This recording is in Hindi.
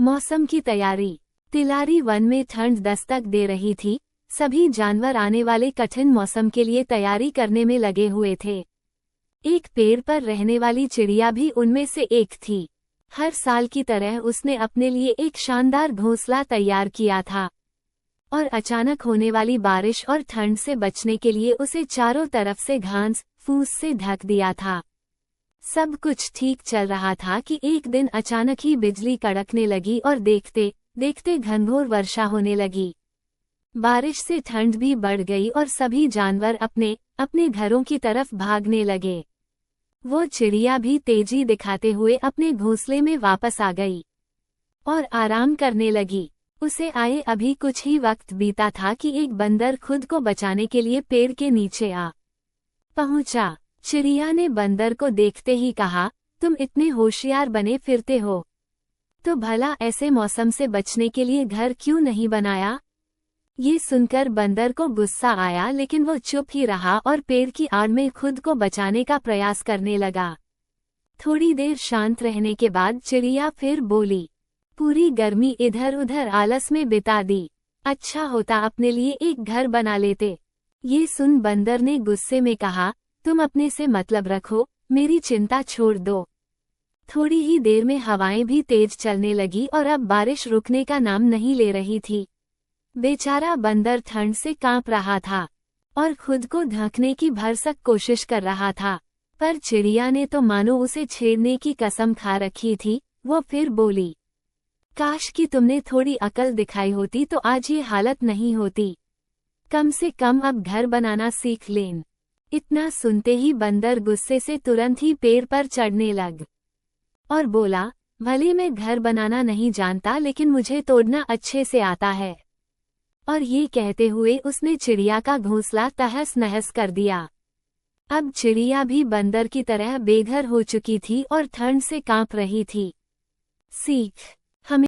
मौसम की तैयारी। तिलारी वन में ठंड दस्तक दे रही थी। सभी जानवर आने वाले कठिन मौसम के लिए तैयारी करने में लगे हुए थे। एक पेड़ पर रहने वाली चिड़िया भी उनमें से एक थी। हर साल की तरह उसने अपने लिए एक शानदार घोंसला तैयार किया था, और अचानक होने वाली बारिश और ठंड से बचने के लिए उसे चारों तरफ से घास फूस से ढक दिया था। सब कुछ ठीक चल रहा था कि एक दिन अचानक ही बिजली कड़कने लगी और देखते देखते घनघोर वर्षा होने लगी। बारिश से ठंड भी बढ़ गई और सभी जानवर अपने अपने घरों की तरफ भागने लगे। वो चिड़िया भी तेजी दिखाते हुए अपने घोंसले में वापस आ गई और आराम करने लगी। उसे आए अभी कुछ ही वक्त बीता था कि एक बंदर खुद को बचाने के लिए पेड़ के नीचे आ पहुंचा। चिड़िया ने बंदर को देखते ही कहा, तुम इतने होशियार बने फिरते हो, तो भला ऐसे मौसम से बचने के लिए घर क्यों नहीं बनाया? ये सुनकर बंदर को गुस्सा आया, लेकिन वो चुप ही रहा और पेड़ की आड़ में खुद को बचाने का प्रयास करने लगा। थोड़ी देर शांत रहने के बाद चिड़िया फिर बोली, पूरी गर्मी इधर उधर आलस में बिता दी, अच्छा होता अपने लिए एक घर बना लेते। ये सुन बंदर ने गुस्से में कहा, तुम अपने से मतलब रखो, मेरी चिंता छोड़ दो। थोड़ी ही देर में हवाएं भी तेज चलने लगी और अब बारिश रुकने का नाम नहीं ले रही थी। बेचारा बंदर ठंड से कांप रहा था और खुद को ढकने की भरसक कोशिश कर रहा था, पर चिड़िया ने तो मानो उसे छेड़ने की कसम खा रखी थी। वो फिर बोली, काश कि तुमने थोड़ी अकल दिखाई होती तो आज ये हालत नहीं होती। कम से कम अब घर बनाना सीख लें। इतना सुनते ही बंदर गुस्से से तुरंत ही पेड़ पर चढ़ने लग और बोला, भले मैं घर बनाना नहीं जानता, लेकिन मुझे तोड़ना अच्छे से आता है। और ये कहते हुए उसने चिड़िया का घोंसला तहस नहस कर दिया। अब चिड़िया भी बंदर की तरह बेघर हो चुकी थी और ठंड से कांप रही थी। सीख।